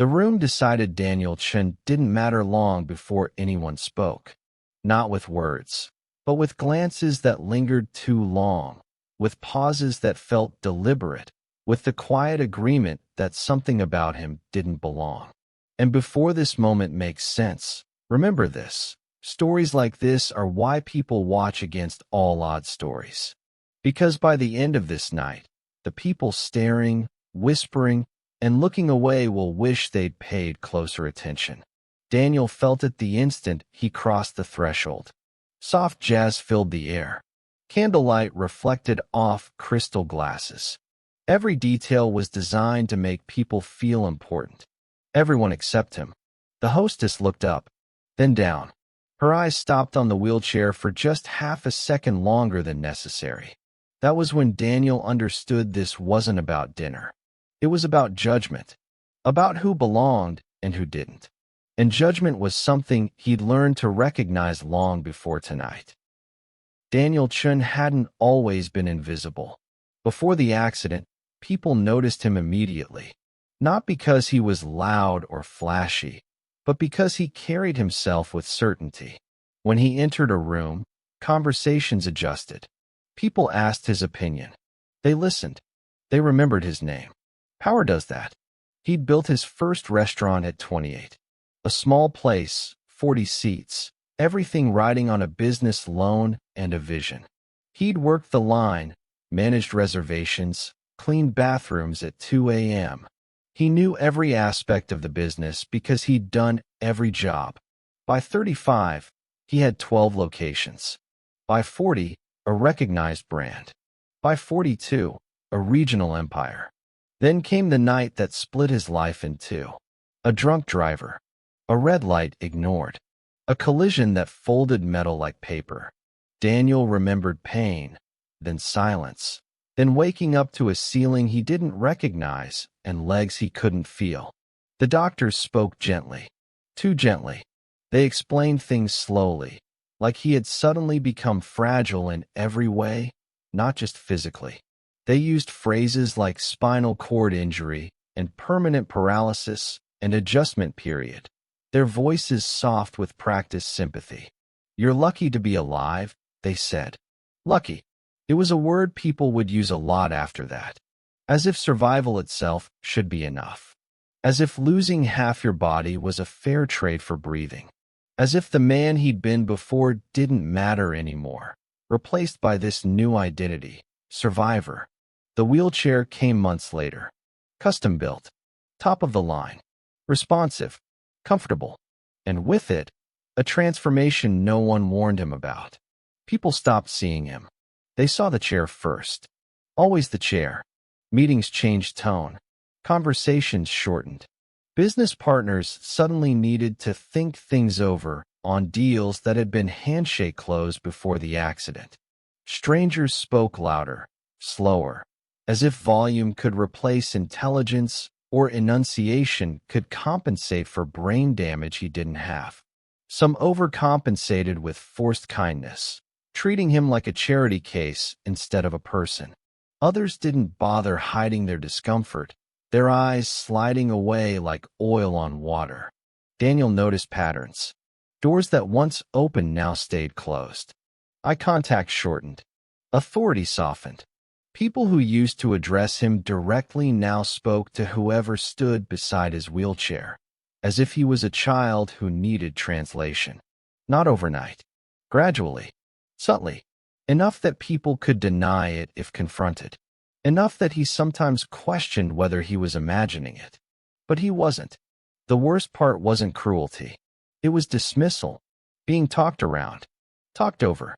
The room decided Daniel Chen didn't matter long before anyone spoke. Not with words, but with glances that lingered too long, with pauses that felt deliberate, with the quiet agreement that something about him didn't belong. And before this moment makes sense, remember this. Stories like this are why people watch against all odds stories. Because by the end of this night, the people staring, whispering, and looking away will wish they'd paid closer attention. Daniel felt it the instant he crossed the threshold. Soft jazz filled the air. Candlelight reflected off crystal glasses. Every detail was designed to make people feel important. Everyone except him. The hostess looked up, then down. Her eyes stopped on the wheelchair for just half a second longer than necessary. That was when Daniel understood this wasn't about dinner. It was about judgment, about who belonged and who didn't. And judgment was something he'd learned to recognize long before tonight. Daniel Chun hadn't always been invisible. Before the accident, people noticed him immediately, not because he was loud or flashy, but because he carried himself with certainty. When he entered a room, conversations adjusted. People asked his opinion. They listened. They remembered his name. Power does that. He'd built his first restaurant at 28. A small place, 40 seats, everything riding on a business loan and a vision. He'd worked the line, managed reservations, cleaned bathrooms at 2 a.m. He knew every aspect of the business because he'd done every job. By 35, he had 12 locations. By 40, a recognized brand. By 42, a regional empire. Then came the night that split his life in two. A drunk driver. A red light ignored. A collision that folded metal like paper. Daniel remembered pain, then silence, then waking up to a ceiling he didn't recognize and legs he couldn't feel. The doctors spoke gently. Too gently. They explained things slowly, like he had suddenly become fragile in every way, not just physically. They used phrases like spinal cord injury and permanent paralysis and adjustment period. Their voices soft with practiced sympathy. "You're lucky to be alive," they said. Lucky. It was a word people would use a lot after that. As if survival itself should be enough. As if losing half your body was a fair trade for breathing. As if the man he'd been before didn't matter anymore. Replaced by this new identity, survivor. The wheelchair came months later. Custom built. Top of the line. Responsive. Comfortable. And with it, a transformation no one warned him about. People stopped seeing him. They saw the chair first. Always the chair. Meetings changed tone. Conversations shortened. Business partners suddenly needed to think things over on deals that had been handshake closed before the accident. Strangers spoke louder, slower, as if volume could replace intelligence or enunciation could compensate for brain damage he didn't have. Some overcompensated with forced kindness, treating him like a charity case instead of a person. Others didn't bother hiding their discomfort, their eyes sliding away like oil on water. Daniel noticed patterns. Doors that once opened now stayed closed. Eye contact shortened. Authority softened. People who used to address him directly now spoke to whoever stood beside his wheelchair, as if he was a child who needed translation. Not overnight. Gradually. Subtly. Enough that people could deny it if confronted. Enough that he sometimes questioned whether he was imagining it. But he wasn't. The worst part wasn't cruelty. It was dismissal. Being talked around. Talked over.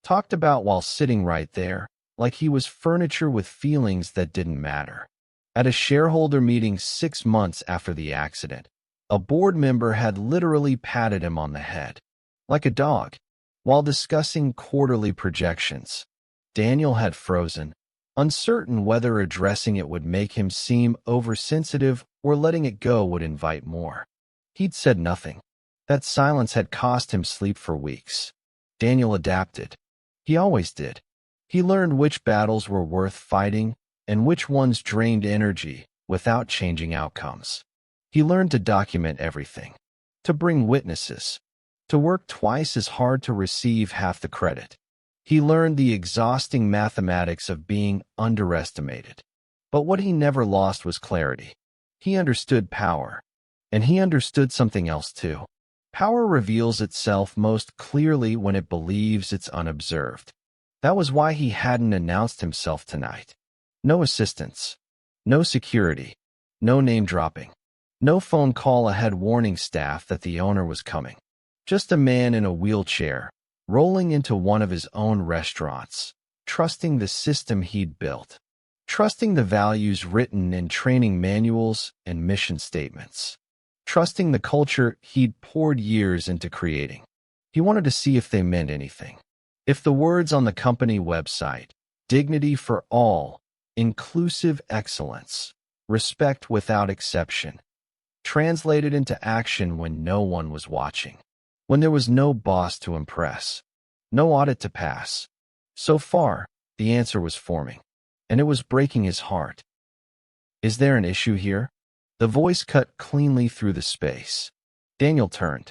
Talked about while sitting right there, like he was furniture with feelings that didn't matter. At a shareholder meeting 6 months after the accident, a board member had literally patted him on the head. Like a dog. While discussing quarterly projections, Daniel had frozen, uncertain whether addressing it would make him seem oversensitive or letting it go would invite more. He'd said nothing. That silence had cost him sleep for weeks. Daniel adapted. He always did. He learned which battles were worth fighting and which ones drained energy without changing outcomes. He learned to document everything, to bring witnesses, to work twice as hard to receive half the credit. He learned the exhausting mathematics of being underestimated. But what he never lost was clarity. He understood power, and he understood something else too. Power reveals itself most clearly when it believes it's unobserved. That was why he hadn't announced himself tonight. No assistance, no security, no name-dropping, no phone call ahead warning staff that the owner was coming. Just a man in a wheelchair, rolling into one of his own restaurants, trusting the system he'd built, trusting the values written in training manuals and mission statements, trusting the culture he'd poured years into creating. He wanted to see if they meant anything. If the words on the company website, dignity for all, inclusive excellence, respect without exception, translated into action when no one was watching, when there was no boss to impress, no audit to pass. So far, the answer was forming, and it was breaking his heart. Is there an issue here? The voice cut cleanly through the space. Daniel turned.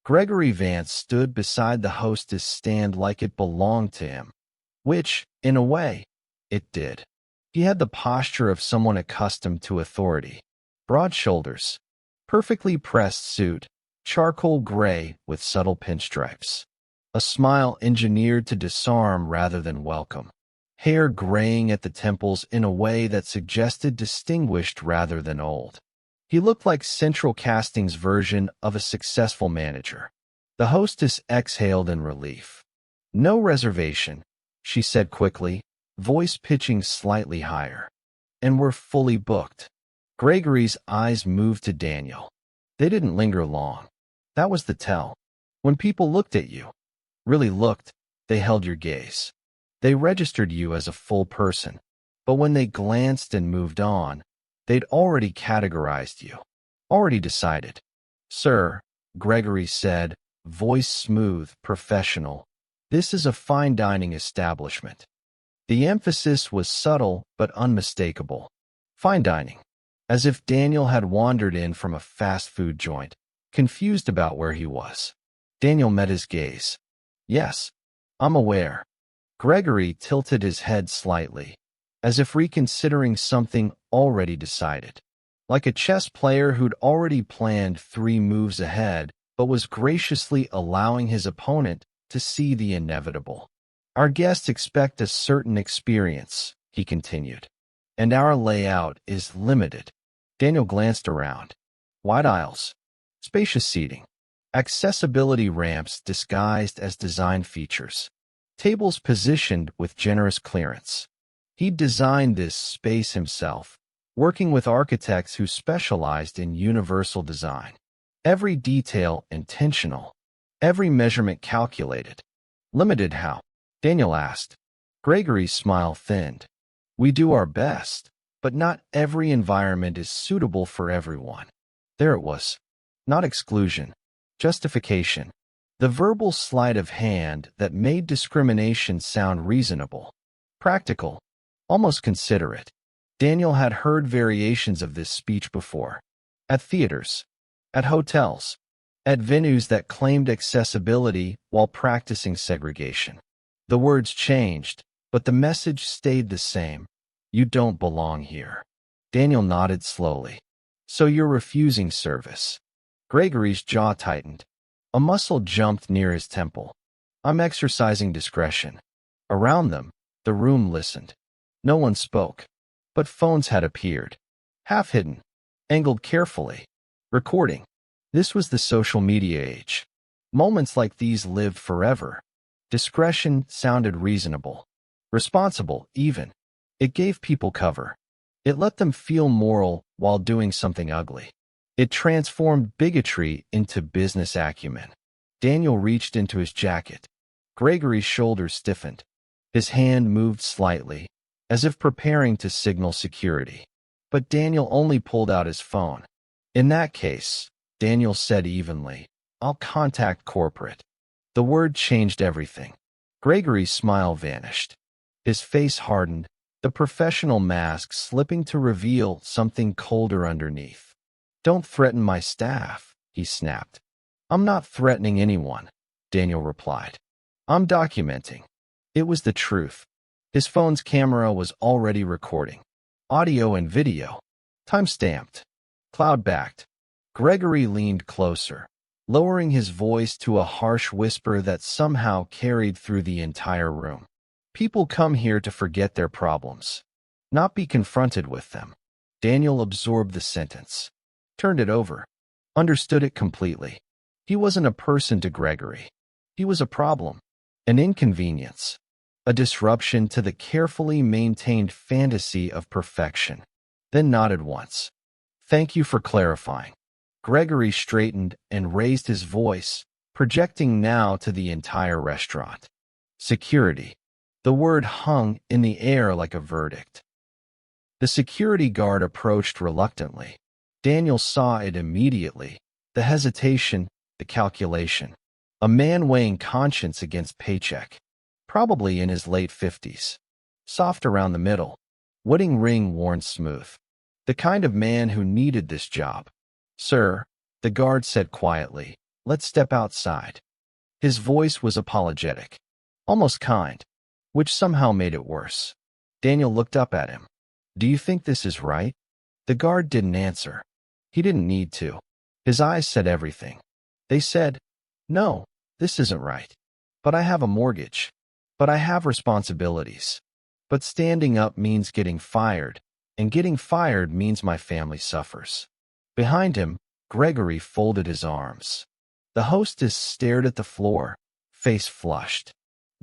Gregory Vance stood beside the hostess stand like it belonged to him, which, in a way, it did. He had the posture of someone accustomed to authority. Broad shoulders, perfectly pressed suit, charcoal gray with subtle pinstripes. A smile engineered to disarm rather than welcome. Hair graying at the temples in a way that suggested distinguished rather than old. He looked like Central Casting's version of a successful manager. The hostess exhaled in relief. No reservation, she said quickly, voice pitching slightly higher. And we're fully booked. Gregory's eyes moved to Daniel. They didn't linger long. That was the tell. When people looked at you, really looked, they held your gaze. They registered you as a full person. But when they glanced and moved on, they'd already categorized you, already decided. Sir, Gregory said, voice smooth, professional, this is a fine dining establishment. The emphasis was subtle but unmistakable. Fine dining. As if Daniel had wandered in from a fast food joint, confused about where he was. Daniel met his gaze. Yes, I'm aware. Gregory tilted his head slightly, as if reconsidering something already decided. Like a chess player who'd already planned 3 moves ahead, but was graciously allowing his opponent to see the inevitable. Our guests expect a certain experience, he continued, and our layout is limited. Daniel glanced around. Wide aisles, spacious seating, accessibility ramps disguised as design features, tables positioned with generous clearance. He'd designed this space himself, working with architects who specialized in universal design. Every detail intentional, every measurement calculated. Limited how? Daniel asked. Gregory's smile thinned. We do our best, but not every environment is suitable for everyone. There it was. Not exclusion. Justification. The verbal sleight of hand that made discrimination sound reasonable. Practical. Almost considerate. Daniel had heard variations of this speech before. At theaters. At hotels. At venues that claimed accessibility while practicing segregation. The words changed, but the message stayed the same. You don't belong here. Daniel nodded slowly. So you're refusing service. Gregory's jaw tightened. A muscle jumped near his temple. I'm exercising discretion. Around them, the room listened. No one spoke, but phones had appeared. Half hidden, angled carefully. Recording. This was the social media age. Moments like these lived forever. Discretion sounded reasonable. Responsible, even. It gave people cover. It let them feel moral while doing something ugly. It transformed bigotry into business acumen. Daniel reached into his jacket. Gregory's shoulders stiffened. His hand moved slightly, as if preparing to signal security. But Daniel only pulled out his phone. In that case, Daniel said evenly, I'll contact corporate. The word changed everything. Gregory's smile vanished. His face hardened, the professional mask slipping to reveal something colder underneath. Don't threaten my staff, he snapped. I'm not threatening anyone, Daniel replied. I'm documenting. It was the truth. His phone's camera was already recording. Audio and video. Time-stamped. Cloud-backed. Gregory leaned closer, lowering his voice to a harsh whisper that somehow carried through the entire room. People come here to forget their problems, not be confronted with them. Daniel absorbed the sentence, turned it over, understood it completely. He wasn't a person to Gregory. He was a problem, an inconvenience, a disruption to the carefully maintained fantasy of perfection. Then nodded once. Thank you for clarifying. Gregory straightened and raised his voice, projecting now to the entire restaurant. Security. The word hung in the air like a verdict. The security guard approached reluctantly. Daniel saw it immediately. The hesitation, the calculation. A man weighing conscience against paycheck. Probably in his late 50s. Soft around the middle. Wedding ring worn smooth. The kind of man who needed this job. Sir, the guard said quietly, let's step outside. His voice was apologetic. Almost kind. Which somehow made it worse. Daniel looked up at him. Do you think this is right? The guard didn't answer. He didn't need to. His eyes said everything. They said, no, this isn't right. But I have a mortgage. But I have responsibilities. But standing up means getting fired, and getting fired means my family suffers. Behind him, Gregory folded his arms. The hostess stared at the floor, face flushed.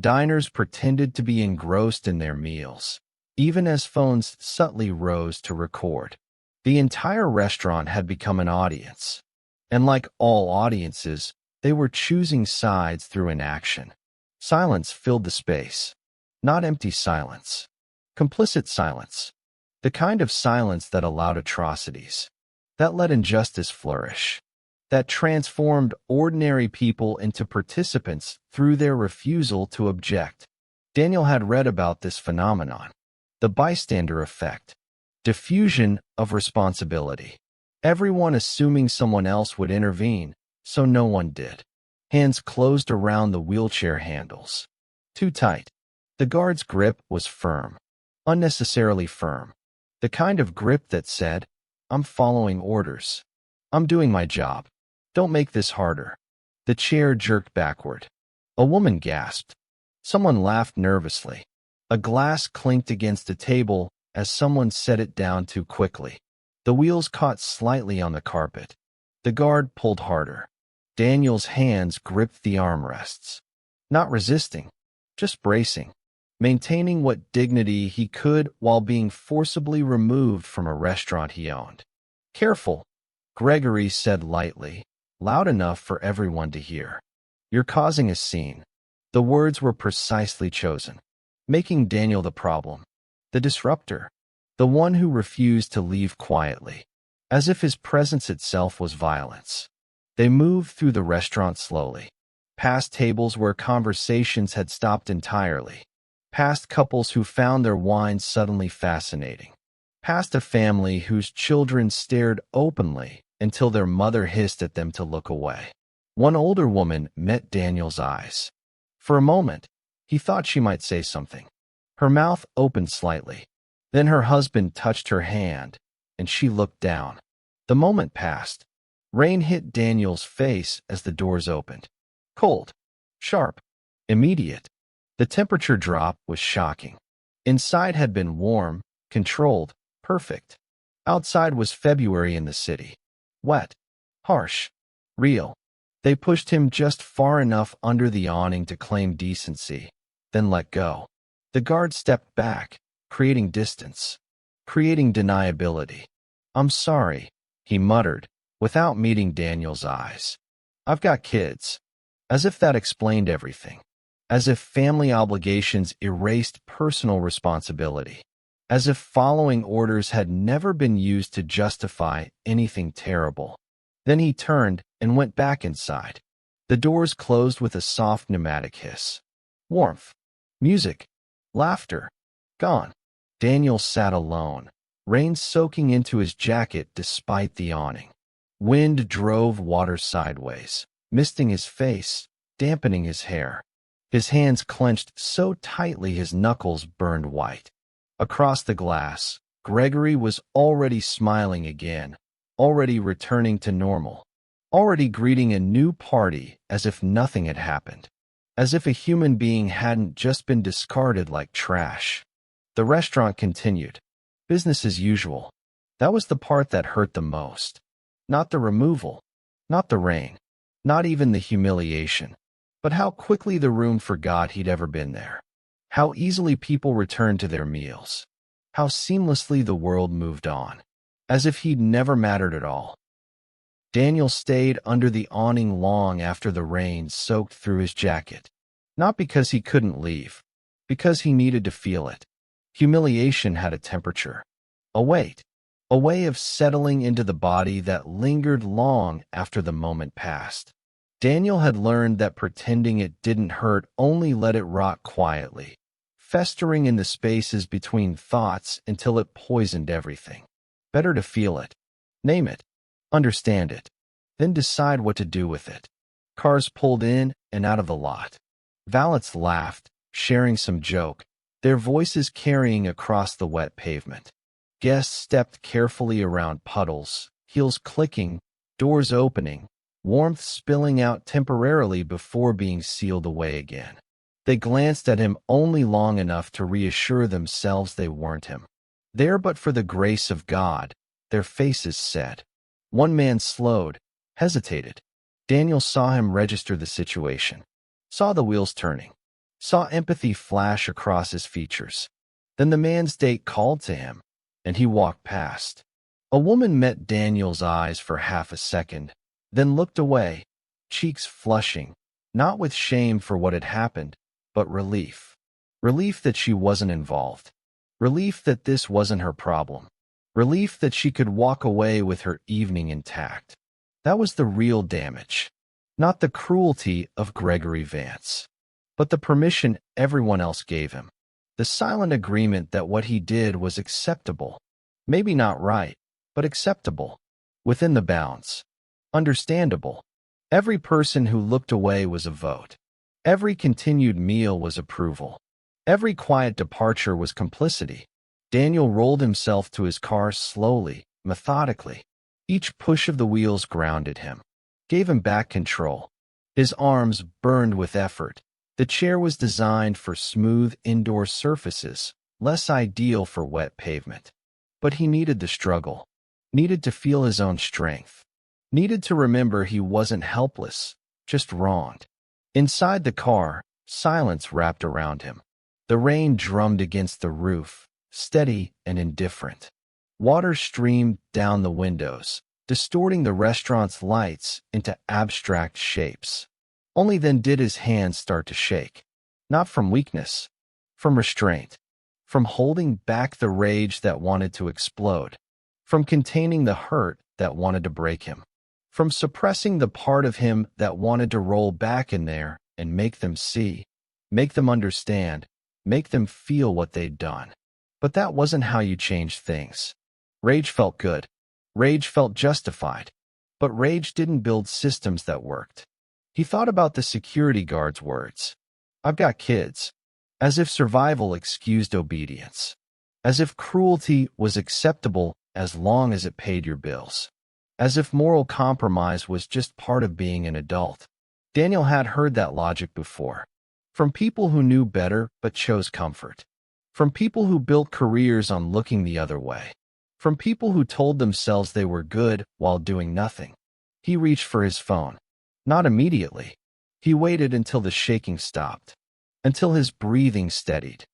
Diners pretended to be engrossed in their meals, even as phones subtly rose to record. The entire restaurant had become an audience. And like all audiences, they were choosing sides through inaction. Silence filled the space. Not empty silence. Complicit silence. The kind of silence that allowed atrocities. That let injustice flourish. That transformed ordinary people into participants through their refusal to object. Daniel had read about this phenomenon. The bystander effect. Diffusion of responsibility. Everyone assuming someone else would intervene, so no one did. Hands closed around the wheelchair handles. Too tight. The guard's grip was firm. Unnecessarily firm. The kind of grip that said, I'm following orders. I'm doing my job. Don't make this harder. The chair jerked backward. A woman gasped. Someone laughed nervously. A glass clinked against a table as someone set it down too quickly. The wheels caught slightly on the carpet. The guard pulled harder. Daniel's hands gripped the armrests. Not resisting, just bracing. Maintaining what dignity he could while being forcibly removed from a restaurant he owned. Careful, Gregory said lightly, loud enough for everyone to hear. You're causing a scene. The words were precisely chosen, making Daniel the problem, the disruptor, the one who refused to leave quietly, as if his presence itself was violence. They moved through the restaurant slowly, past tables where conversations had stopped entirely, past couples who found their wine suddenly fascinating, past a family whose children stared openly until their mother hissed at them to look away. One older woman met Daniel's eyes. For a moment, he thought she might say something. Her mouth opened slightly. Then her husband touched her hand, and she looked down. The moment passed. Rain hit Daniel's face as the doors opened. Cold, sharp, immediate. The temperature drop was shocking. Inside had been warm, controlled, perfect. Outside was February in the city. Wet, harsh, real. They pushed him just far enough under the awning to claim decency, then let go. The guard stepped back, creating distance, creating deniability. I'm sorry, he muttered, without meeting Daniel's eyes. I've got kids. As if that explained everything. As if family obligations erased personal responsibility. As if following orders had never been used to justify anything terrible. Then he turned and went back inside. The doors closed with a soft pneumatic hiss. Warmth. Music. Laughter. Gone. Daniel sat alone, rain soaking into his jacket despite the awning. Wind drove water sideways, misting his face, dampening his hair. His hands clenched so tightly his knuckles burned white. Across the glass, Gregory was already smiling again, already returning to normal, already greeting a new party as if nothing had happened, as if a human being hadn't just been discarded like trash. The restaurant continued. Business as usual. That was the part that hurt the most. Not the removal, not the rain, not even the humiliation, but how quickly the room forgot he'd ever been there. How easily people returned to their meals. How seamlessly the world moved on, as if he'd never mattered at all. Daniel stayed under the awning long after the rain soaked through his jacket. Not because he couldn't leave, because he needed to feel it. Humiliation had a temperature, a weight, a way of settling into the body that lingered long after the moment passed. Daniel had learned that pretending it didn't hurt only let it rot quietly, festering in the spaces between thoughts until it poisoned everything. Better to feel it, name it, understand it, then decide what to do with it. Cars pulled in and out of the lot. Valets laughed, sharing some joke, their voices carrying across the wet pavement. Guests stepped carefully around puddles, heels clicking, doors opening, warmth spilling out temporarily before being sealed away again. They glanced at him only long enough to reassure themselves they weren't him. There but for the grace of God, their faces said. One man slowed, hesitated. Daniel saw him register the situation, saw the wheels turning, saw empathy flash across his features. Then the man's date called to him, and he walked past. A woman met Daniel's eyes for half a second, then looked away, cheeks flushing, not with shame for what had happened, but relief. Relief that she wasn't involved. Relief that this wasn't her problem. Relief that she could walk away with her evening intact. That was the real damage. Not the cruelty of Gregory Vance, but the permission everyone else gave him. The silent agreement that what he did was acceptable. Maybe not right, but acceptable. Within the bounds. Understandable. Every person who looked away was a vote. Every continued meal was approval. Every quiet departure was complicity. Daniel rolled himself to his car slowly, methodically. Each push of the wheels grounded him, gave him back control. His arms burned with effort. The chair was designed for smooth indoor surfaces, less ideal for wet pavement. But he needed the struggle, needed to feel his own strength, needed to remember he wasn't helpless, just wronged. Inside the car, silence wrapped around him. The rain drummed against the roof, steady and indifferent. Water streamed down the windows, distorting the restaurant's lights into abstract shapes. Only then did his hands start to shake. Not from weakness, from restraint, from holding back the rage that wanted to explode, from containing the hurt that wanted to break him, from suppressing the part of him that wanted to roll back in there and make them see, make them understand, make them feel what they'd done. But that wasn't how you changed things. Rage felt good. Rage felt justified. But rage didn't build systems that worked. He thought about the security guard's words. I've got kids. As if survival excused obedience. As if cruelty was acceptable as long as it paid your bills. As if moral compromise was just part of being an adult. Daniel had heard that logic before. From people who knew better but chose comfort. From people who built careers on looking the other way. From people who told themselves they were good while doing nothing. He reached for his phone. Not immediately. He waited until the shaking stopped. Until his breathing steadied.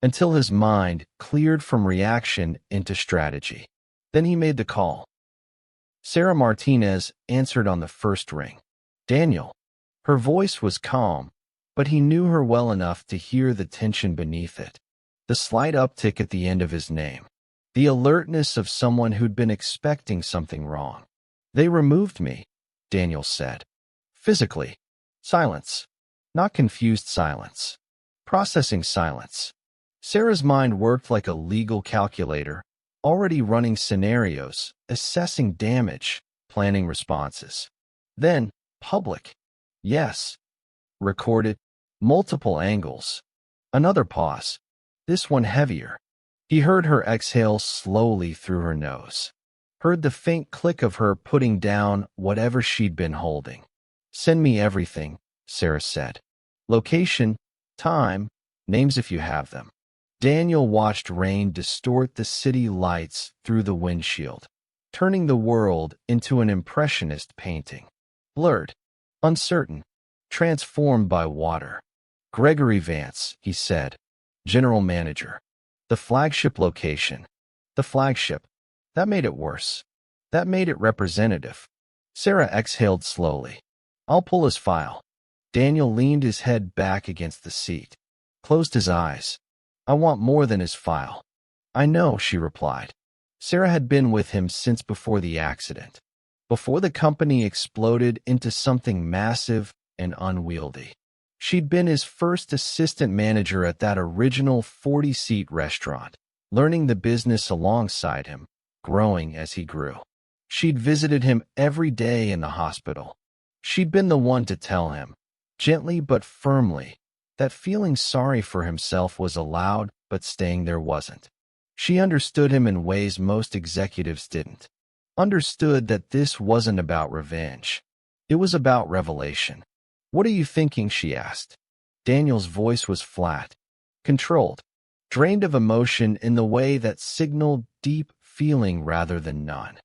Until his mind cleared from reaction into strategy. Then he made the call. Sarah Martinez answered on the first ring. Daniel. Her voice was calm, but he knew her well enough to hear the tension beneath it. The slight uptick at the end of his name. The alertness of someone who'd been expecting something wrong. They removed me, Daniel said. Physically. Silence. Not confused silence. Processing silence. Sarah's mind worked like a legal calculator, already running scenarios, assessing damage, planning responses. Then, public. Yes. Recorded. Multiple angles. Another pause. This one heavier. He heard her exhale slowly through her nose. Heard the faint click of her putting down whatever she'd been holding. Send me everything, Sarah said. Location, time, names if you have them. Daniel watched rain distort the city lights through the windshield, turning the world into an impressionist painting. Blurred, uncertain, transformed by water. Gregory Vance, he said, general manager. The flagship location. The flagship. That made it worse. That made it representative. Sarah exhaled slowly. I'll pull his file. Daniel leaned his head back against the seat, closed his eyes. I want more than his file. I know, she replied. Sarah had been with him since before the accident, before the company exploded into something massive and unwieldy. She'd been his first assistant manager at that original 40-seat restaurant, learning the business alongside him, growing as he grew. She'd visited him every day in the hospital. She'd been the one to tell him, gently but firmly, that feeling sorry for himself was allowed, but staying there wasn't. She understood him in ways most executives didn't. Understood that this wasn't about revenge. It was about revelation. What are you thinking? She asked. Daniel's voice was flat, controlled, drained of emotion in the way that signaled deep feeling rather than none.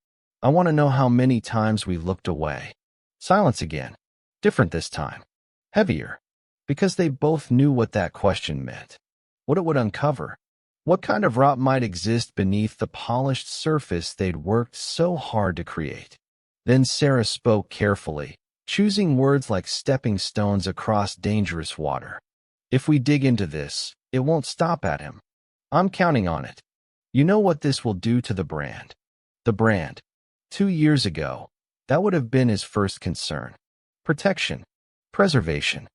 I want to know how many times we looked away. Silence again. Different this time. Heavier. Because they both knew what that question meant. What it would uncover. What kind of rot might exist beneath the polished surface they'd worked so hard to create. Then Sarah spoke carefully, choosing words like stepping stones across dangerous water. If we dig into this, it won't stop at him. I'm counting on it. You know what this will do to the brand. The brand. 2 years ago, that would have been his first concern. Protection. Preservation.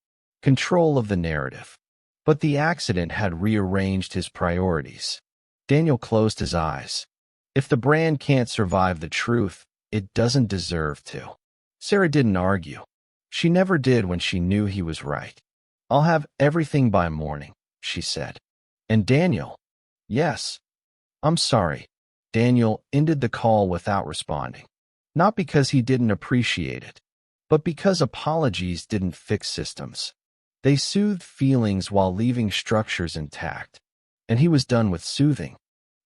Control of the narrative. But the accident had rearranged his priorities. Daniel closed his eyes. If the brand can't survive the truth, it doesn't deserve to. Sarah didn't argue. She never did when she knew he was right. I'll have everything by morning, she said. And Daniel? Yes. I'm sorry. Daniel ended the call without responding. Not because he didn't appreciate it, but because apologies didn't fix systems. They soothed feelings while leaving structures intact. And he was done with soothing.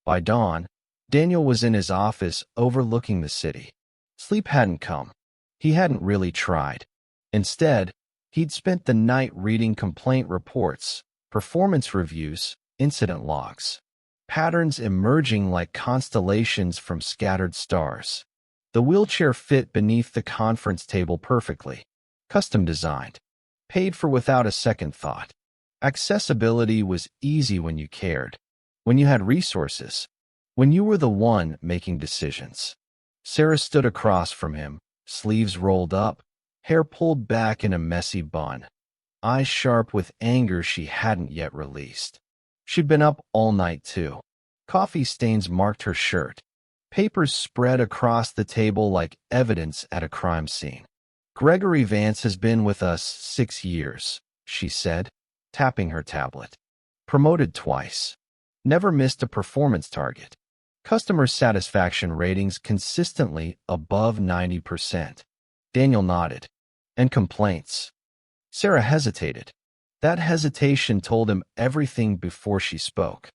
By dawn, Daniel was in his office overlooking the city. Sleep hadn't come. He hadn't really tried. Instead, he'd spent the night reading complaint reports, performance reviews, incident logs. Patterns emerging like constellations from scattered stars. The wheelchair fit beneath the conference table perfectly. Custom designed. Paid for without a second thought. Accessibility was easy when you cared. When you had resources. When you were the one making decisions. Sarah stood across from him, sleeves rolled up, hair pulled back in a messy bun. Eyes sharp with anger she hadn't yet released. She'd been up all night too. Coffee stains marked her shirt. Papers spread across the table like evidence at a crime scene. Gregory Vance has been with us 6 years, she said, tapping her tablet. Promoted twice. Never missed a performance target. Customer satisfaction ratings consistently above 90%. Daniel nodded. And complaints. Sarah hesitated. That hesitation told him everything before she spoke.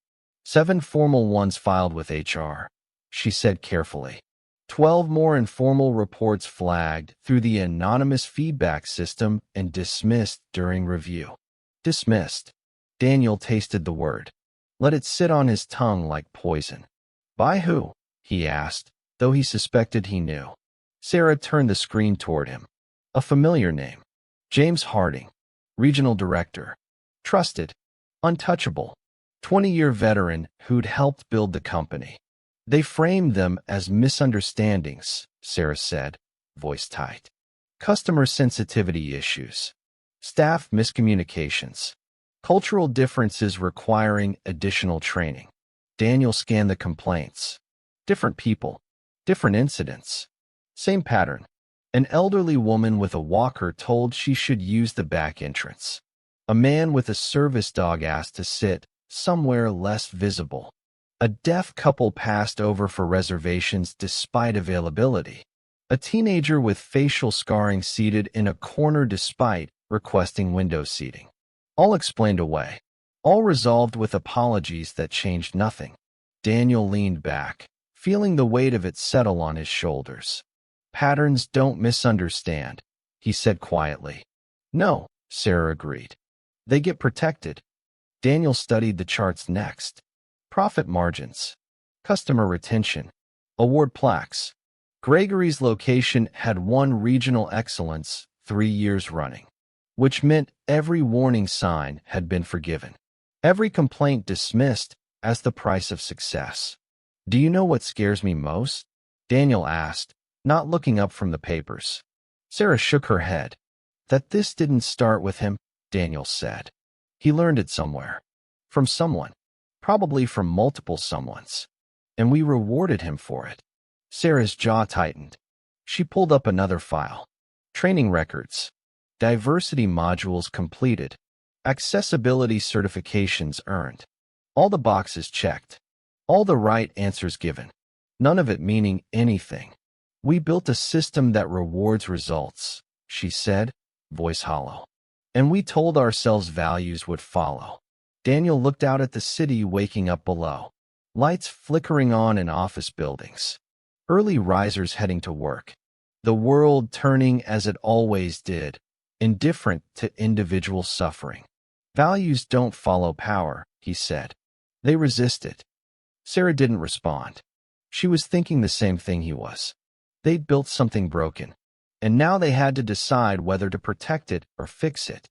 7 formal ones filed with HR, she said carefully. 12 more informal reports flagged through the anonymous feedback system and dismissed during review. Dismissed. Daniel tasted the word. Let it sit on his tongue like poison. By who? He asked, though he suspected he knew. Sarah turned the screen toward him. A familiar name. James Harding. Regional Director. Trusted. Untouchable. 20-year veteran who'd helped build the company. They framed them as misunderstandings, Sarah said, voice tight. Customer sensitivity issues. Staff miscommunications. Cultural differences requiring additional training. Daniel scanned the complaints. Different people. Different incidents. Same pattern. An elderly woman with a walker told she should use the back entrance. A man with a service dog asked to sit somewhere less visible. A deaf couple passed over for reservations despite availability. A teenager with facial scarring seated in a corner despite requesting window seating. All explained away. All resolved with apologies that changed nothing. Daniel leaned back, feeling the weight of it settle on his shoulders. Patterns don't misunderstand, he said quietly. No, Sarah agreed. They get protected. Daniel studied the charts next. Profit margins, customer retention, award plaques. Gregory's location had won regional excellence 3 years running, which meant every warning sign had been forgiven. Every complaint dismissed as the price of success. Do you know what scares me most? Daniel asked, not looking up from the papers. Sarah shook her head. That this didn't start with him, Daniel said. He learned it somewhere. From someone. Probably from multiple someones. And we rewarded him for it. Sarah's jaw tightened. She pulled up another file. Training records. Diversity modules completed. Accessibility certifications earned. All the boxes checked. All the right answers given. None of it meaning anything. We built a system that rewards results, she said, voice hollow. And we told ourselves values would follow. Daniel looked out at the city waking up below. Lights flickering on in office buildings. Early risers heading to work. The world turning as it always did, indifferent to individual suffering. Values don't follow power, he said. They resist it. Sarah didn't respond. She was thinking the same thing he was. They'd built something broken, and now they had to decide whether to protect it or fix it.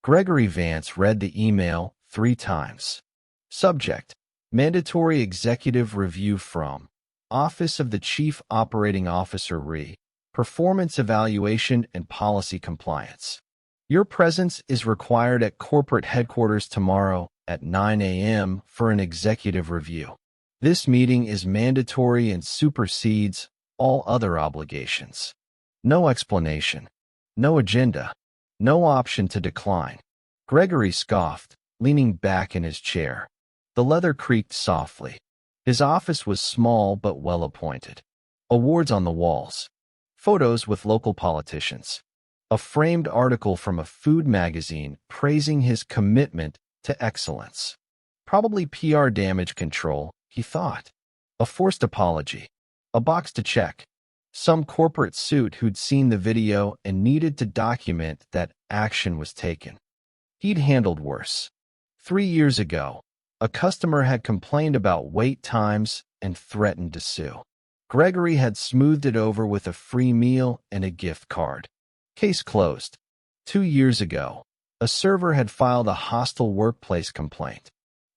Gregory Vance read the email 3 times. Subject: Mandatory Executive Review from Office of the Chief Operating Officer Re. Performance Evaluation and Policy Compliance. Your presence is required at corporate headquarters tomorrow at 9 a.m. for an executive review. This meeting is mandatory and supersedes all other obligations. No explanation. No agenda. No option to decline. Gregory scoffed, leaning back in his chair. The leather creaked softly. His office was small but well-appointed. Awards on the walls. Photos with local politicians. A framed article from a food magazine praising his commitment to excellence. Probably PR damage control, he thought. A forced apology. A box to check. Some corporate suit who'd seen the video and needed to document that action was taken. He'd handled worse. 3 years ago, a customer had complained about wait times and threatened to sue. Gregory had smoothed it over with a free meal and a gift card. Case closed. 2 years ago, a server had filed a hostile workplace complaint.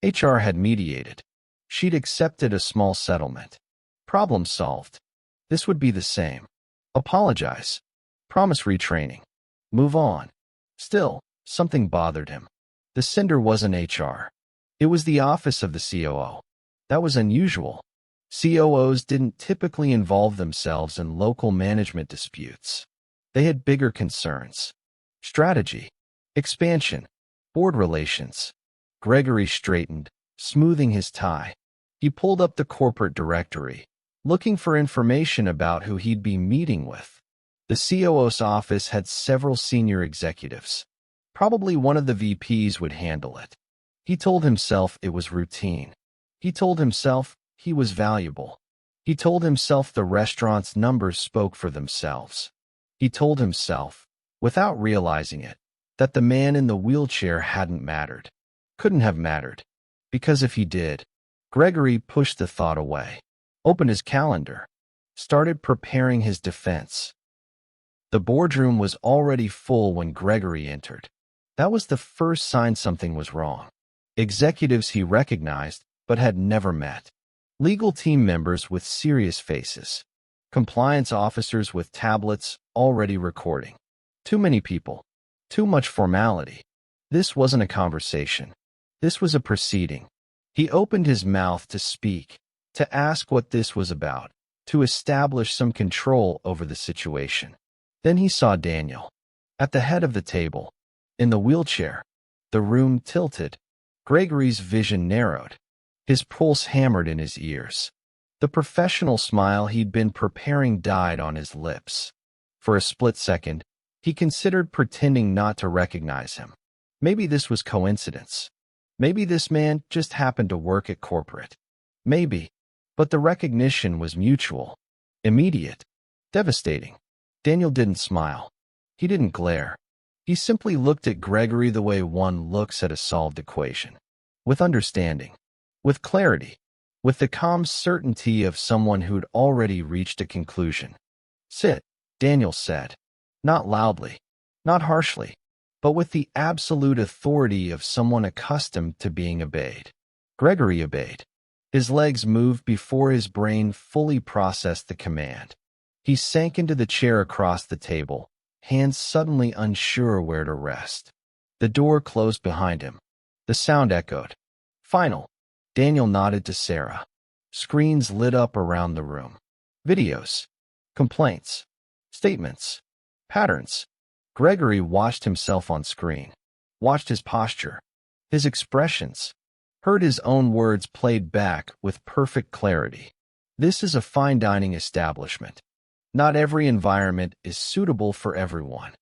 HR had mediated. She'd accepted a small settlement. Problem solved. This would be the same. Apologize. Promise retraining. Move on. Still, something bothered him. The sender wasn't HR. It was the office of the COO. That was unusual. COOs didn't typically involve themselves in local management disputes. They had bigger concerns. Strategy. Expansion. Board relations. Gregory straightened, smoothing his tie. He pulled up the corporate directory, looking for information about who he'd be meeting with. The COO's office had several senior executives. Probably one of the VPs would handle it. He told himself it was routine. He told himself he was valuable. He told himself the restaurant's numbers spoke for themselves. He told himself, without realizing it, that the man in the wheelchair hadn't mattered. Couldn't have mattered. Because if he did, Gregory pushed the thought away. Opened his calendar. Started preparing his defense. The boardroom was already full when Gregory entered. That was the first sign something was wrong. Executives he recognized, but had never met. Legal team members with serious faces. Compliance officers with tablets already recording. Too many people. Too much formality. This wasn't a conversation. This was a proceeding. He opened his mouth to speak, to ask what this was about, to establish some control over the situation. Then he saw Daniel. At the head of the table, in the wheelchair, the room tilted. Gregory's vision narrowed. His pulse hammered in his ears. The professional smile he'd been preparing died on his lips. For a split second, he considered pretending not to recognize him. Maybe this was coincidence. Maybe this man just happened to work at corporate. Maybe. But the recognition was mutual, immediate, devastating. Daniel didn't smile. He didn't glare. He simply looked at Gregory the way one looks at a solved equation. With understanding. With clarity. With the calm certainty of someone who'd already reached a conclusion. "Sit," Daniel said. Not loudly. Not harshly. But with the absolute authority of someone accustomed to being obeyed. Gregory obeyed. His legs moved before his brain fully processed the command. He sank into the chair across the table, hands suddenly unsure where to rest. The door closed behind him. The sound echoed. Final. Daniel nodded to Sarah. Screens lit up around the room. Videos. Complaints. Statements. Patterns. Gregory watched himself on screen. Watched his posture. His expressions. Heard his own words played back with perfect clarity. This is a fine dining establishment. Not every environment is suitable for everyone.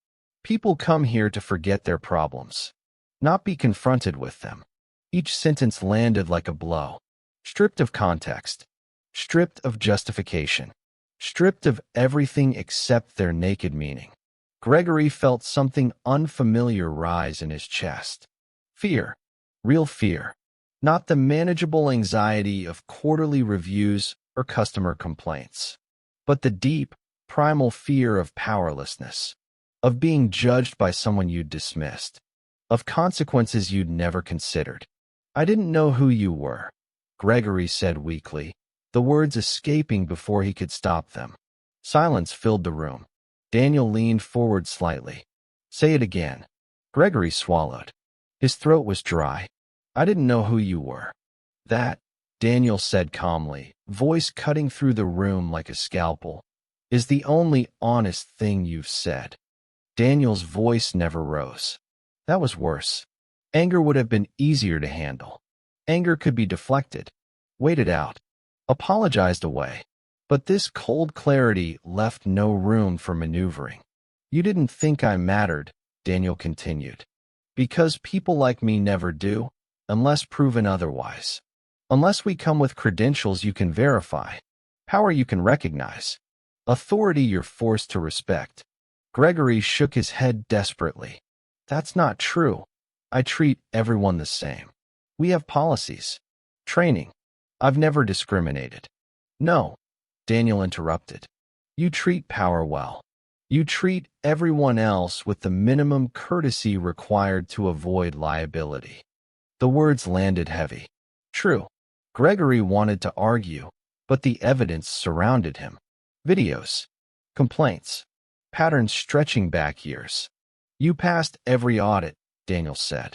People come here to forget their problems, not be confronted with them. Each sentence landed like a blow. Stripped of context. Stripped of justification. Stripped of everything except their naked meaning. Gregory felt something unfamiliar rise in his chest. Fear. Real fear. Not the manageable anxiety of quarterly reviews or customer complaints, but the deep, primal fear of powerlessness, of being judged by someone you'd dismissed, of consequences you'd never considered. "I didn't know who you were," Gregory said weakly, the words escaping before he could stop them. Silence filled the room. Daniel leaned forward slightly. "Say it again." Gregory swallowed. His throat was dry. "I didn't know who you were." "That," Daniel said calmly, voice cutting through the room like a scalpel, "is the only honest thing you've said." Daniel's voice never rose. That was worse. Anger would have been easier to handle. Anger could be deflected, waited out, apologized away. But this cold clarity left no room for maneuvering. "You didn't think I mattered," Daniel continued. "Because people like me never do, unless proven otherwise. Unless we come with credentials you can verify, power you can recognize, authority you're forced to respect." Gregory shook his head desperately. "That's not true. I treat everyone the same. We have policies. Training. I've never discriminated." "No," Daniel interrupted. "You treat power well. You treat everyone else with the minimum courtesy required to avoid liability." The words landed heavy. True. Gregory wanted to argue, but the evidence surrounded him. Videos. Complaints. Patterns stretching back years. "You passed every audit," Daniel said.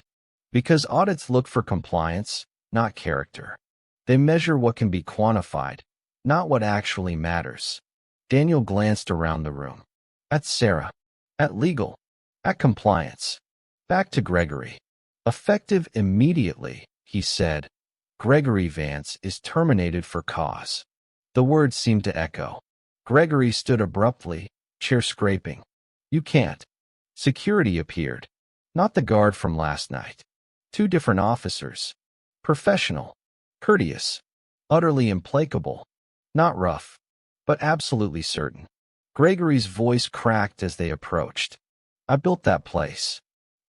"Because audits look for compliance, not character. They measure what can be quantified, not what actually matters." Daniel glanced around the room. At Sarah. At legal. At compliance. Back to Gregory. "Effective immediately," he said. "Gregory Vance is terminated for cause." The words seemed to echo. Gregory stood abruptly, chair scraping. "You can't." Security appeared. Not the guard from last night. Two different officers. Professional. Courteous. Utterly implacable. Not rough, but absolutely certain. Gregory's voice cracked as they approached. "I built that place.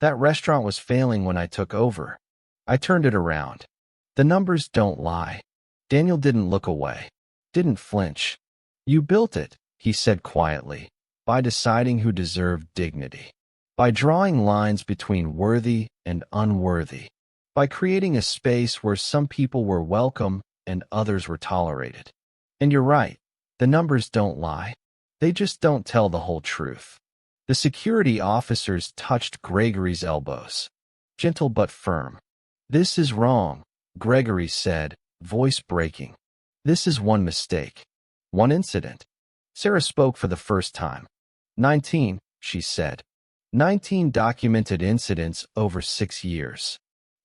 That restaurant was failing when I took over. I turned it around. The numbers don't lie." Daniel didn't look away. Didn't flinch. "You built it," he said quietly, "by deciding who deserved dignity. By drawing lines between worthy and unworthy. By creating a space where some people were welcome and others were tolerated. And you're right, the numbers don't lie. They just don't tell the whole truth." The security officers touched Gregory's elbows. Gentle but firm. "This is wrong," Gregory said, voice breaking. "This is one mistake." One incident. Sarah spoke for the first time. 19, she said. 19 documented incidents over 6 years.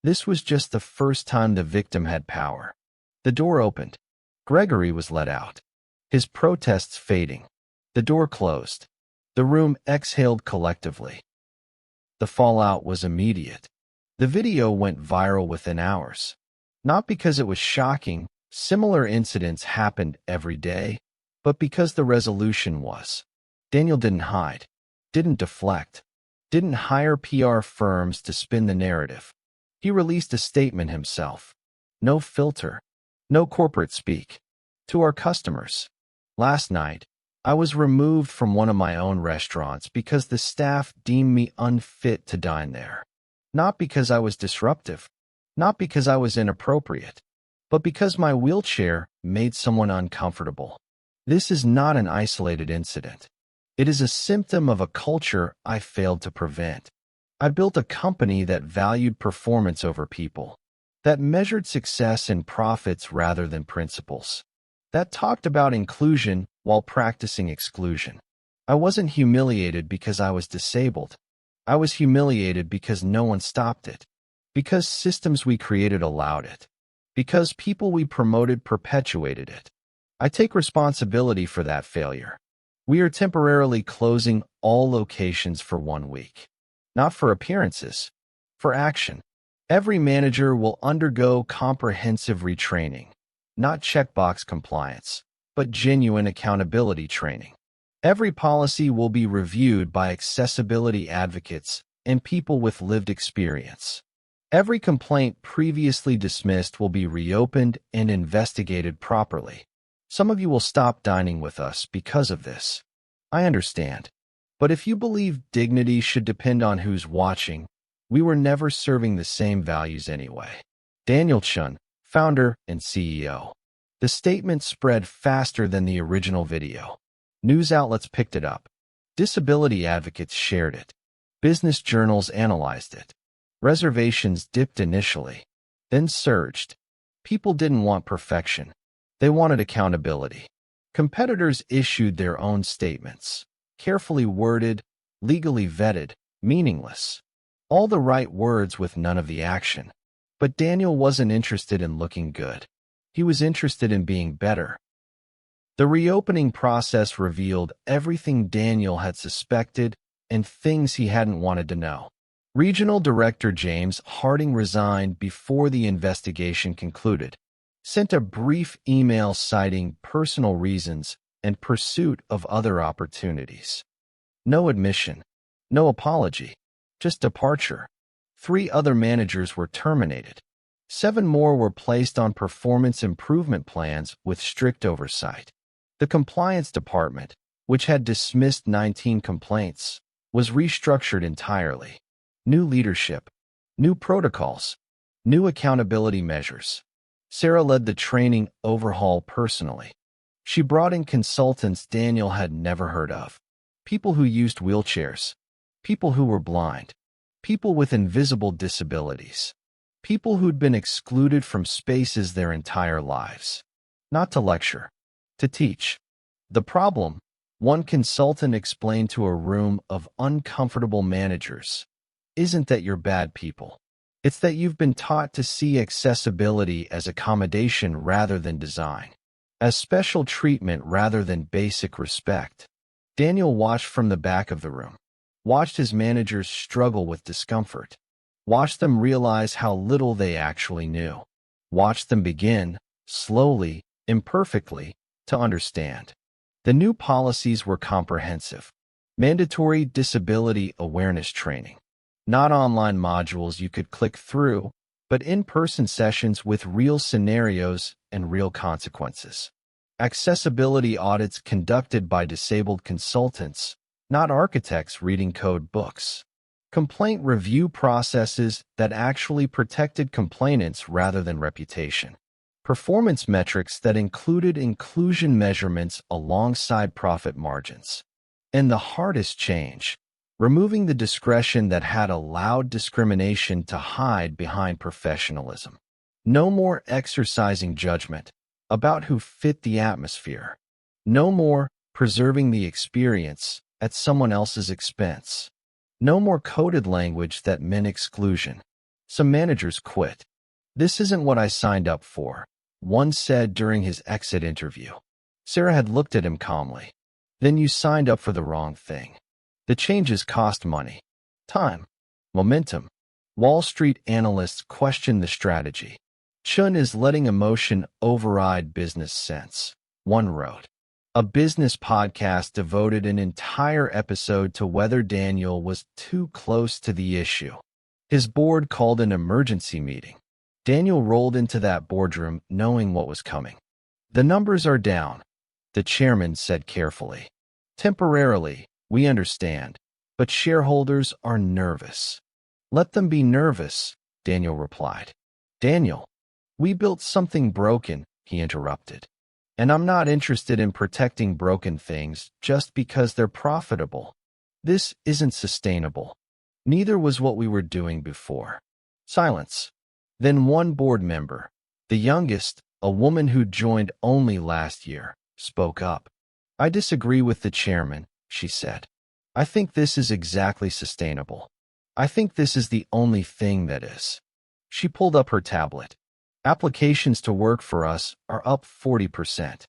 This was just the first time the victim had power. The door opened. Gregory was let out. His protests fading. The door closed. The room exhaled collectively. The fallout was immediate. The video went viral within hours. Not because it was shocking, similar incidents happened every day, but because the resolution was. Daniel didn't hide, didn't deflect, didn't hire PR firms to spin the narrative. He released a statement himself. No filter, no corporate speak. To our customers. Last night, I was removed from one of my own restaurants because the staff deemed me unfit to dine there. Not because I was disruptive, not because I was inappropriate, but because my wheelchair made someone uncomfortable. This is not an isolated incident. It is a symptom of a culture I failed to prevent. I built a company that valued performance over people, that measured success in profits rather than principles, that talked about inclusion while practicing exclusion. I wasn't humiliated because I was disabled. I was humiliated because no one stopped it, because systems we created allowed it, because people we promoted perpetuated it. I take responsibility for that failure. We are temporarily closing all locations for 1 week. Not for appearances, for action. Every manager will undergo comprehensive retraining, not checkbox compliance, but genuine accountability training. Every policy will be reviewed by accessibility advocates and people with lived experience. Every complaint previously dismissed will be reopened and investigated properly. Some of you will stop dining with us because of this. I understand. But if you believe dignity should depend on who's watching, we were never serving the same values anyway. Daniel Chun, founder and CEO. The statement spread faster than the original video. News outlets picked it up. Disability advocates shared it. Business journals analyzed it. Reservations dipped initially, then surged. People didn't want perfection. They wanted accountability. Competitors issued their own statements, carefully worded, legally vetted, meaningless. All the right words with none of the action. But Daniel wasn't interested in looking good. He was interested in being better. The reopening process revealed everything Daniel had suspected and things he hadn't wanted to know. Regional Director James Harding resigned before the investigation concluded, sent a brief email citing personal reasons and pursuit of other opportunities. No admission, no apology, just departure. 3 other managers were terminated. 7 more were placed on performance improvement plans with strict oversight. The compliance department, which had dismissed 19 complaints, was restructured entirely. New leadership, new protocols, new accountability measures. Sarah led the training overhaul personally. She brought in consultants Daniel had never heard of. People who used wheelchairs, people who were blind, people with invisible disabilities, people who'd been excluded from spaces their entire lives. Not to lecture, to teach. The problem, one consultant explained to a room of uncomfortable managers, isn't that you're bad people. It's that you've been taught to see accessibility as accommodation rather than design, as special treatment rather than basic respect. Daniel watched from the back of the room, watched his managers struggle with discomfort, watched them realize how little they actually knew, watched them begin, slowly, imperfectly, to understand. The new policies were comprehensive. Mandatory disability awareness training. Not online modules you could click through, but in-person sessions with real scenarios and real consequences. Accessibility audits conducted by disabled consultants, not architects reading code books. Complaint review processes that actually protected complainants rather than reputation. Performance metrics that included inclusion measurements alongside profit margins. And the hardest change, removing the discretion that had allowed discrimination to hide behind professionalism. No more exercising judgment about who fit the atmosphere. No more preserving the experience at someone else's expense. No more coded language that meant exclusion. Some managers quit. "This isn't what I signed up for," one said during his exit interview. Sarah had looked at him calmly. "Then you signed up for the wrong thing." The changes cost money, time, momentum. Wall Street analysts questioned the strategy. Chun is letting emotion override business sense, one wrote. A business podcast devoted an entire episode to whether Daniel was too close to the issue. His board called an emergency meeting. Daniel rolled into that boardroom knowing what was coming. "The numbers are down," the chairman said carefully. "Temporarily, we understand, but shareholders are nervous." "Let them be nervous," Daniel replied. "Daniel, we built something broken," he interrupted. "And I'm not interested in protecting broken things just because they're profitable. This isn't sustainable. Neither was what we were doing before." Silence. Then one board member, the youngest, a woman who joined only last year, spoke up. "I disagree with the chairman," she said. "I think this is exactly sustainable. I think this is the only thing that is." She pulled up her tablet. "Applications to work for us are up 40%.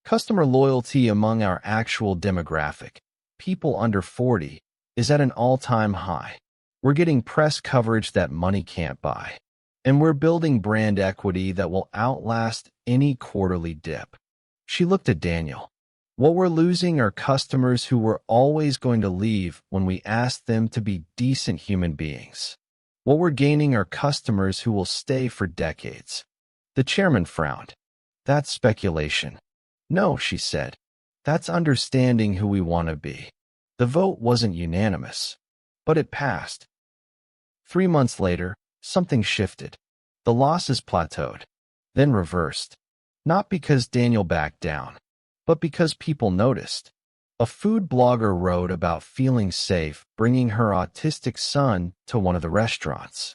Customer loyalty among our actual demographic, people under 40, is at an all-time high. We're getting press coverage that money can't buy. And we're building brand equity that will outlast any quarterly dip." She looked at Daniel. "What we're losing are customers who were always going to leave when we asked them to be decent human beings. What we're gaining are customers who will stay for decades." The chairman frowned. "That's speculation." "No," she said. "That's understanding who we want to be." The vote wasn't unanimous, but it passed. 3 months later, something shifted. The losses plateaued, then reversed. Not because Daniel backed down, but because people noticed. A food blogger wrote about feeling safe bringing her autistic son to one of the restaurants.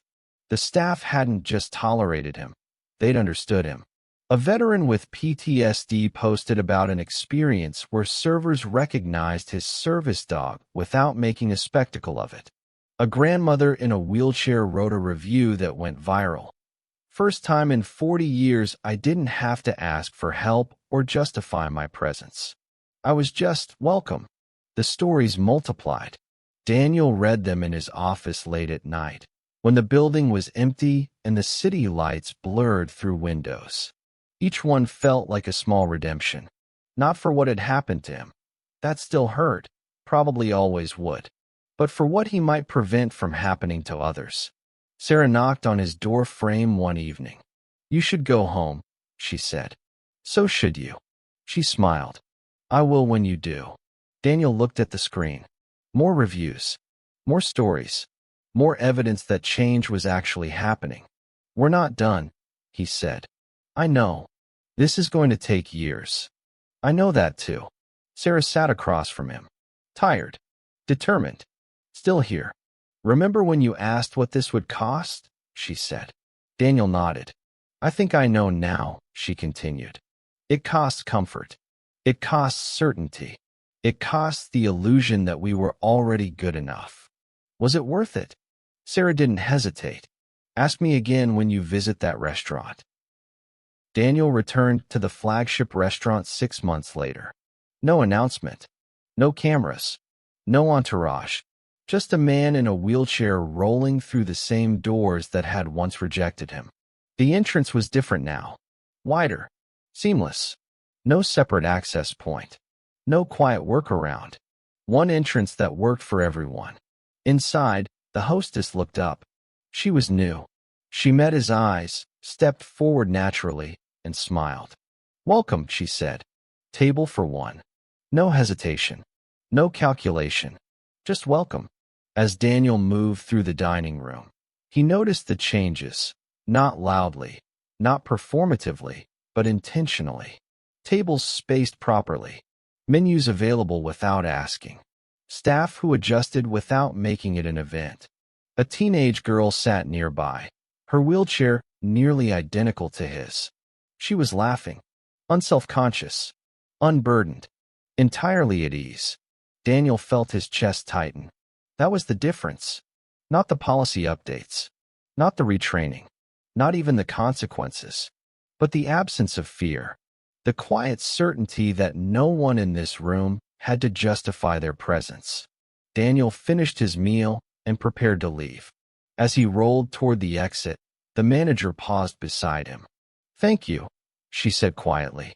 The staff hadn't just tolerated him, they'd understood him. A veteran with PTSD posted about an experience where servers recognized his service dog without making a spectacle of it. A grandmother in a wheelchair wrote a review that went viral. "First time in 40 years I didn't have to ask for help or justify my presence. I was just welcome." The stories multiplied. Daniel read them in his office late at night, when the building was empty and the city lights blurred through windows. Each one felt like a small redemption. Not for what had happened to him. That still hurt, probably always would. But for what he might prevent from happening to others. Sarah knocked on his door frame one evening. "You should go home," she said. "So should you." She smiled. "I will when you do." Daniel looked at the screen. More reviews. More stories. More evidence that change was actually happening. "We're not done," he said. "I know. This is going to take years." "I know that too." Sarah sat across from him. Tired. Determined. Still here. "Remember when you asked what this would cost?" she said. Daniel nodded. "I think I know now," she continued. "It costs comfort. It costs certainty. It costs the illusion that we were already good enough. Was it worth it?" Sarah didn't hesitate. "Ask me again when you visit that restaurant." Daniel returned to the flagship restaurant 6 months later. No announcement. No cameras. No entourage. Just a man in a wheelchair rolling through the same doors that had once rejected him. The entrance was different now. Wider. Seamless. No separate access point. No quiet workaround. One entrance that worked for everyone. Inside, the hostess looked up. She was new. She met his eyes, stepped forward naturally, and smiled. "Welcome," she said. "Table for one." No hesitation. No calculation. Just welcome. As Daniel moved through the dining room, he noticed the changes, not loudly, not performatively, but intentionally. Tables spaced properly. Menus available without asking. Staff who adjusted without making it an event. A teenage girl sat nearby, her wheelchair nearly identical to his. She was laughing, unselfconscious. unburdened, entirely at ease. Daniel felt his chest tighten. That was the difference. Not the policy updates, not the retraining, not even the consequences, but the absence of fear, the quiet certainty that no one in this room had to justify their presence. Daniel finished his meal and prepared to leave. As he rolled toward the exit, the manager paused beside him. "Thank you," she said quietly,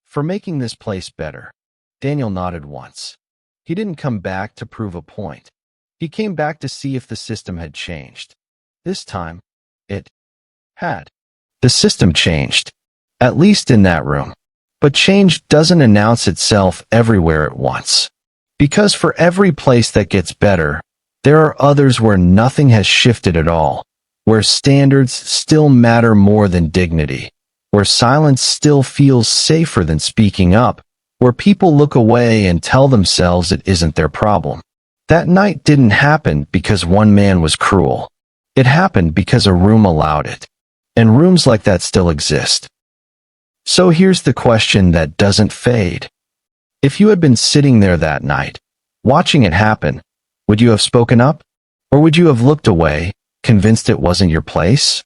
"for making this place better." Daniel nodded once. He didn't come back to prove a point. He came back to see if the system had changed. This time, it had. The system changed, at least in that room. But change doesn't announce itself everywhere at once. Because for every place that gets better, there are others where nothing has shifted at all, where standards still matter more than dignity, where silence still feels safer than speaking up, where people look away and tell themselves it isn't their problem. That night didn't happen because one man was cruel. It happened because a room allowed it. And rooms like that still exist. So here's the question that doesn't fade. If you had been sitting there that night, watching it happen, would you have spoken up? Or would you have looked away, convinced it wasn't your place?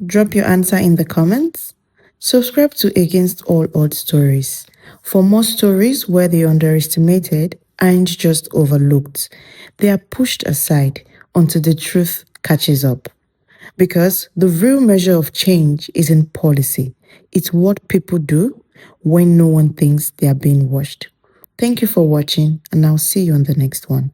Drop your answer in the comments. Subscribe to Against All Odds Stories for more stories where the underestimated aren't just overlooked. They are pushed aside until the truth catches up. Because the real measure of change isn't policy. It's what people do when no one thinks they are being watched. Thank you for watching, and I'll see you on the next one.